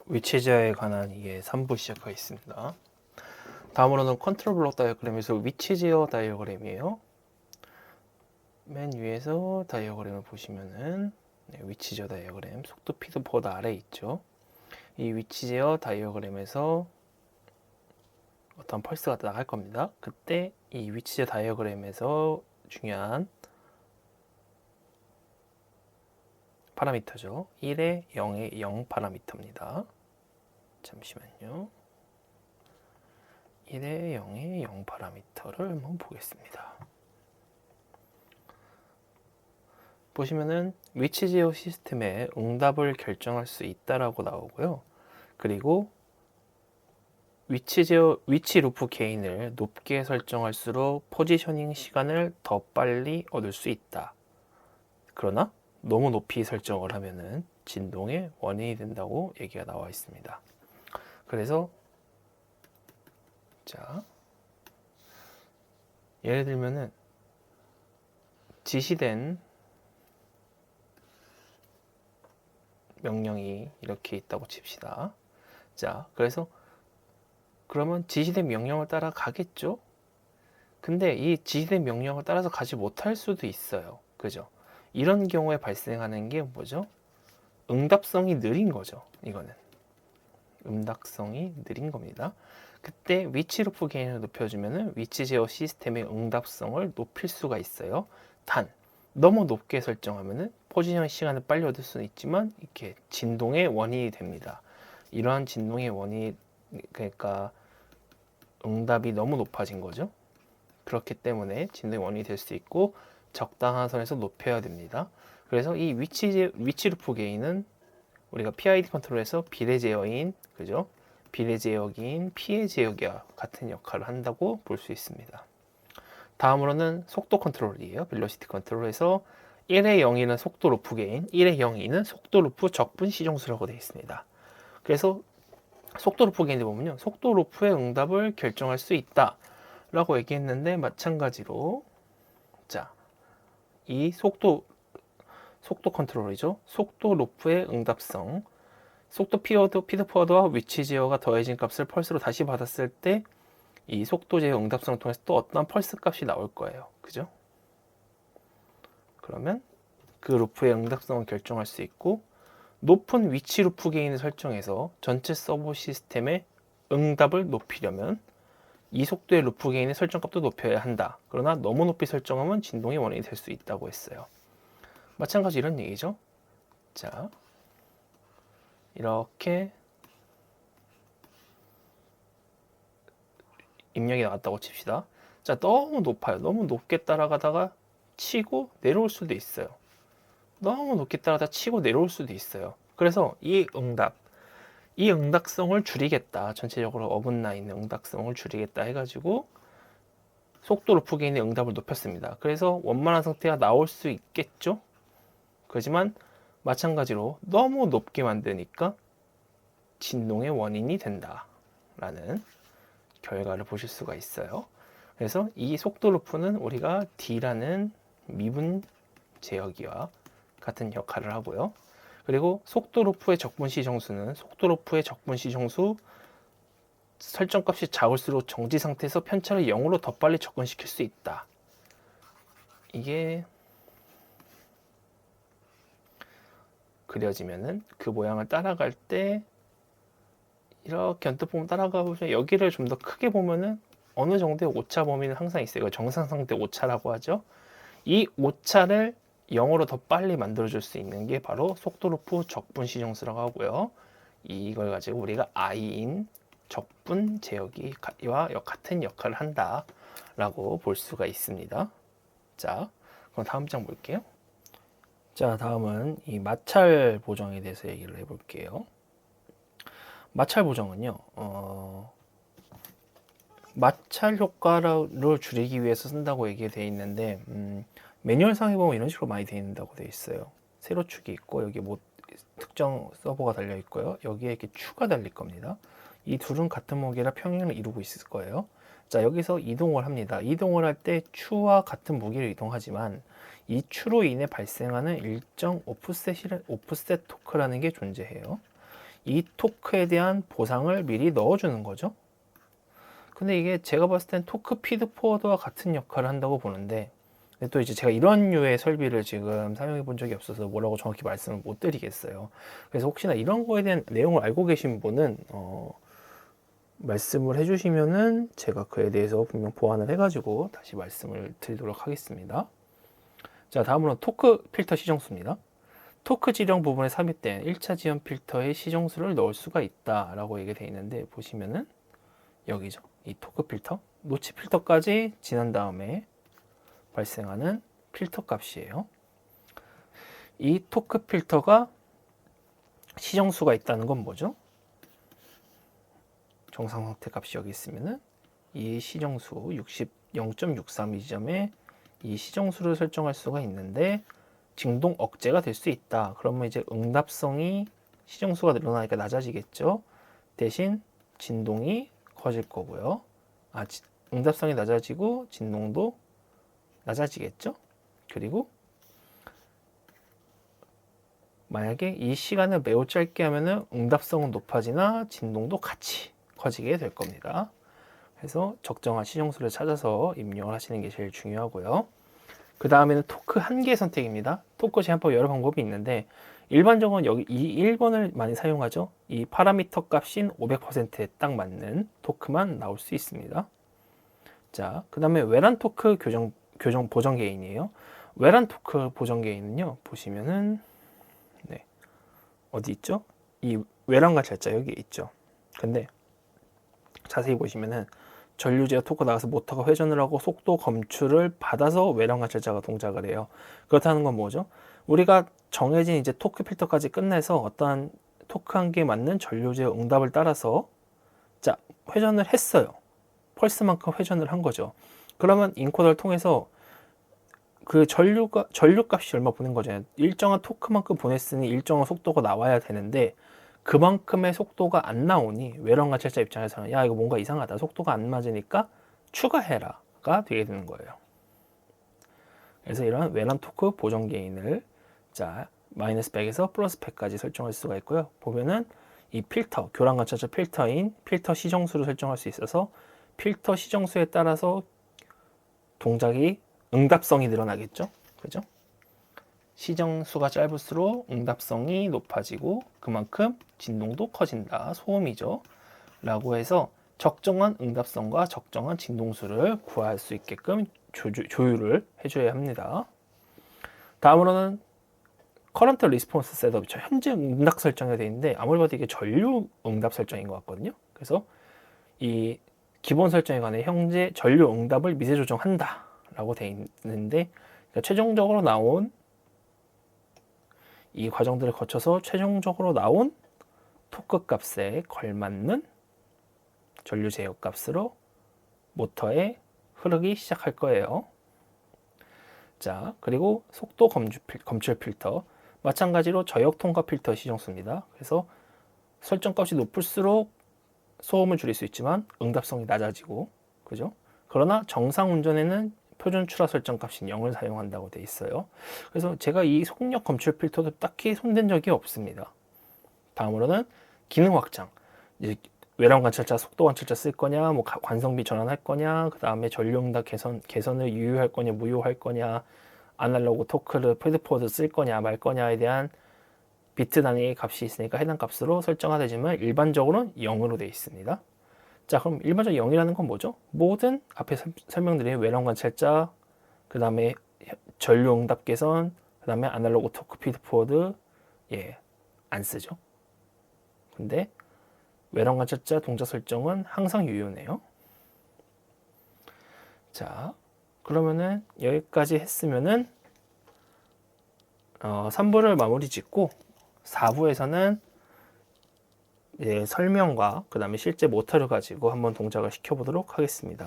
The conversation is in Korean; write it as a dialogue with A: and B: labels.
A: 위치제어에 관한 이게 3부 시작하겠습니다. 다음으로는 컨트롤 블록 다이어그램에서 위치제어 다이어그램이에요. 맨 위에서 다이어그램을 보시면은 위치제어 다이어그램, 속도 피드포드 아래에 있죠. 이 위치제어 다이어그램에서 어떤 펄스가 나갈 겁니다. 그때 이 위치제어 다이어그램에서 중요한 파라미터죠. 1에 0에 0 파라미터입니다. 잠시만요. 1에 0에 0 파라미터를 한번 보겠습니다. 보시면은 위치 제어 시스템의 응답을 결정할 수 있다라고 나오고요. 그리고 위치 루프 게인을 높게 설정할수록 포지셔닝 시간을 더 빨리 얻을 수 있다. 그러나 너무 높이 설정을 하면은 진동의 원인이 된다고 얘기가 나와 있습니다. 그래서 자, 예를 들면은 지시된 명령이 이렇게 있다고 칩시다. 자, 그래서 그러면 지시된 명령을 따라 가겠죠? 근데 이 지시된 명령을 따라서 가지 못할 수도 있어요. 그죠? 이런 경우에 발생하는 게 뭐죠? 응답성이 느린 거죠. 이거는. 응답성이 느린 겁니다. 그때 위치 루프 게인을 높여주면 위치 제어 시스템의 응답성을 높일 수가 있어요. 단, 너무 높게 설정하면 포지션 시간을 빨리 얻을 수는 있지만 이렇게 진동의 원인이 됩니다. 이러한 진동의 원인이 그러니까 응답이 너무 높아진 거죠. 그렇기 때문에 진동의 원인이 될 수 있고 적당한 선에서 높여야 됩니다. 그래서 이 위치 루프 게인은 우리가 PID 컨트롤에서 비례 제어인, 그죠? 비례 제어기인 피해 제어기와 같은 역할을 한다고 볼 수 있습니다. 다음으로는 속도 컨트롤이에요. 벨로시티 컨트롤에서 1의 0이는 속도 루프 게인, 1의 0이는 속도 루프 적분 시정수라고 되어 있습니다. 그래서 속도 루프 게인에 보면요. 속도 루프의 응답을 결정할 수 있다 라고 얘기했는데 마찬가지로 자, 이 속도 컨트롤이죠. 속도 루프의 응답성, 속도 피드포워드와 위치 제어가 더해진 값을 펄스로 다시 받았을 때 이 속도 제어 응답성을 통해서 또 어떤 펄스 값이 나올 거예요. 그죠? 그러면 그 루프의 응답성을 결정할 수 있고 높은 위치 루프 게인을 설정해서 전체 서버 시스템의 응답을 높이려면 이 속도의 루프 게인의 설정값도 높여야 한다. 그러나 너무 높이 설정하면 진동의 원인이 될 수 있다고 했어요. 마찬가지 이런 얘기죠. 자, 이렇게 입력이 나왔다고 칩시다. 자, 너무 높아요. 너무 높게 따라가다가 치고 내려올 수도 있어요. 너무 높게 따라가다가 치고 내려올 수도 있어요. 그래서 이 응답성을 줄이겠다. 전체적으로 어긋나 있는 응답성을 줄이겠다 해가지고 속도 루프 게인의 응답을 높였습니다. 그래서 원만한 상태가 나올 수 있겠죠? 그렇지만 마찬가지로 너무 높게 만드니까 진동의 원인이 된다라는 결과를 보실 수가 있어요. 그래서 이 속도 루프는 우리가 D라는 미분 제어기와 같은 역할을 하고요. 그리고 속도 루프의 적분 시정수는 속도 루프의 적분 시정수 설정값이 작을수록 정지 상태에서 편차를 0으로 더 빨리 접근시킬 수 있다. 이게 그려지면은 그 모양을 따라갈 때 이렇게 언뜻 보면 따라가고 여기를 좀 더 크게 보면은 어느 정도의 오차 범위는 항상 있어요. 정상 상태 오차라고 하죠. 이 오차를 0으로 더 빨리 만들어줄 수 있는 게 바로 속도 루프 적분 시정수라고 하고요. 이걸 가지고 우리가 I인 적분 제어기와 같은 역할을 한다라고 볼 수가 있습니다. 자, 그럼 다음 장 볼게요. 자, 다음은 이 마찰 보정에 대해서 얘기를 해볼게요. 마찰 보정은요, 마찰 효과를 줄이기 위해서 쓴다고 얘기되어 있는데, 매뉴얼상에 보면 이런 식으로 많이 되어 있다고 되어 있어요. 세로축이 있고, 여기 뭐 특정 서버가 달려 있고요. 여기에 이렇게 추가 달릴 겁니다. 이 둘은 같은 무게라 평행을 이루고 있을 거예요. 자, 여기서 이동을 합니다. 이동을 할 때 추와 같은 무게를 이동하지만 이 추로 인해 발생하는 일정 오프셋 토크라는 게 존재해요. 이 토크에 대한 보상을 미리 넣어주는 거죠. 근데 이게 제가 봤을 땐 토크 피드 포워드와 같은 역할을 한다고 보는데, 근데 또 이제 제가 이런 류의 설비를 지금 사용해 본 적이 없어서 뭐라고 정확히 말씀을 못 드리겠어요. 그래서 혹시나 이런 거에 대한 내용을 알고 계신 분은 말씀을 해주시면은 제가 그에 대해서 분명 보완을 해가지고 다시 말씀을 드리도록 하겠습니다. 자, 다음으로 토크 필터 시정수입니다. 토크 지령 부분에 삽입된 1차 지연 필터의 시정수를 넣을 수가 있다 라고 얘기되어 있는데, 보시면은 여기죠. 이 토크 필터, 노치 필터까지 지난 다음에 발생하는 필터 값이에요. 이 토크 필터가 시정수가 있다는 건 뭐죠? 정상 상태 값이 여기 있으면은 이 시정수 0.63 이 지점에 이 시정수를 설정할 수가 있는데, 진동 억제가 될 수 있다. 그러면 이제 응답성이 시정수가 늘어나니까 낮아지겠죠. 대신 진동이 커질 거고요. 응답성이 낮아지고 진동도 낮아지겠죠. 그리고 만약에 이 시간을 매우 짧게 하면은 응답성은 높아지나 진동도 같이 커지게 될 겁니다. 그래서 적정한 시정수를 찾아서 입력을 하시는 게 제일 중요하고요. 그 다음에는 토크 한계 선택입니다. 토크 제한법 여러 방법이 있는데, 일반적으로 여기 이 1번을 많이 사용하죠. 이 파라미터 값인 500%에 딱 맞는 토크만 나올 수 있습니다. 자, 그 다음에 외란 토크 교정 보정 게인이에요. 외란 토크 보정 게인은요, 보시면은 어디 있죠? 이 외란 관찰자 여기 있죠. 근데 자세히 보시면은 전류제가 토크 나가서 모터가 회전을 하고 속도 검출을 받아서 외란 관찰자가 동작을 해요. 그렇다는 건 뭐죠? 우리가 정해진 이제 토크 필터까지 끝내서 어떠한 토크 한계에 맞는 전류제의 응답을 따라서 자, 회전을 했어요. 펄스만큼 회전을 한 거죠. 그러면 인코더를 통해서 그 전류 값이 얼마 보낸 거잖아요. 일정한 토크만큼 보냈으니 일정한 속도가 나와야 되는데, 그만큼의 속도가 안 나오니 외란 관찰자 입장에서는 야, 이거 뭔가 이상하다, 속도가 안 맞으니까 추가해라가 되게 되는 거예요. 그래서 이런 외란 토크 보정 게인을 자 마이너스 100에서 플러스 100까지 설정할 수가 있고요. 보면은 이 필터, 교란 관찰자 필터인 필터 시정수를 설정할 수 있어서 필터 시정수에 따라서 동작이 응답성이 늘어나겠죠. 그죠? 시정수가 짧을수록 응답성이 높아지고 그만큼 진동도 커진다. 소음이죠. 라고 해서 적정한 응답성과 적정한 진동수를 구할 수 있게끔 조율을 해줘야 합니다. 다음으로는 커런트 리스폰스 셋업이죠. 현재 응답 설정이 되어 있는데 아무리 봐도 이게 전류 응답 설정인 것 같거든요. 그래서 이 기본 설정에 관해 현재 전류 응답을 미세 조정한다 라고 되어 있는데, 그러니까 최종적으로 나온 이 과정들을 거쳐서 최종적으로 나온 토크 값에 걸맞는 전류 제어 값으로 모터에 흐르기 시작할 거예요. 자, 그리고 속도 검출 필터, 마찬가지로 저역 통과 필터 시정수입니다. 그래서 설정 값이 높을수록 소음을 줄일 수 있지만 응답성이 낮아지고, 그죠? 그러나 정상 운전에는 표준 출하 설정 값인 0을 사용한다고 되어 있어요. 그래서 제가 이 속력 검출 필터도 딱히 손댄 적이 없습니다. 다음으로는 기능 확장. 이제 외란 관찰자, 속도 관찰자 쓸 거냐, 뭐 관성비 전환할 거냐, 그 다음에 전류응답 개선을 유효할 거냐, 무효할 거냐, 아날로그 토크를 패드포워드 쓸 거냐 말 거냐에 대한 비트 단위의 값이 있으니까 해당 값으로 설정하되지만 일반적으로는 0으로 되어 있습니다. 자, 그럼 일반적으로 0이라는 건 뭐죠? 모든 앞에 설명드린 외란 관찰자, 그 다음에 전류 응답 개선, 그 다음에 아날로그 토크 피드포워드 안 쓰죠. 근데 외란 관찰자 동작 설정은 항상 유효네요. 자, 그러면은 여기까지 했으면은 3부를 마무리 짓고 4부에서는 설명과 그 다음에 실제 모터를 가지고 한번 동작을 시켜보도록 하겠습니다.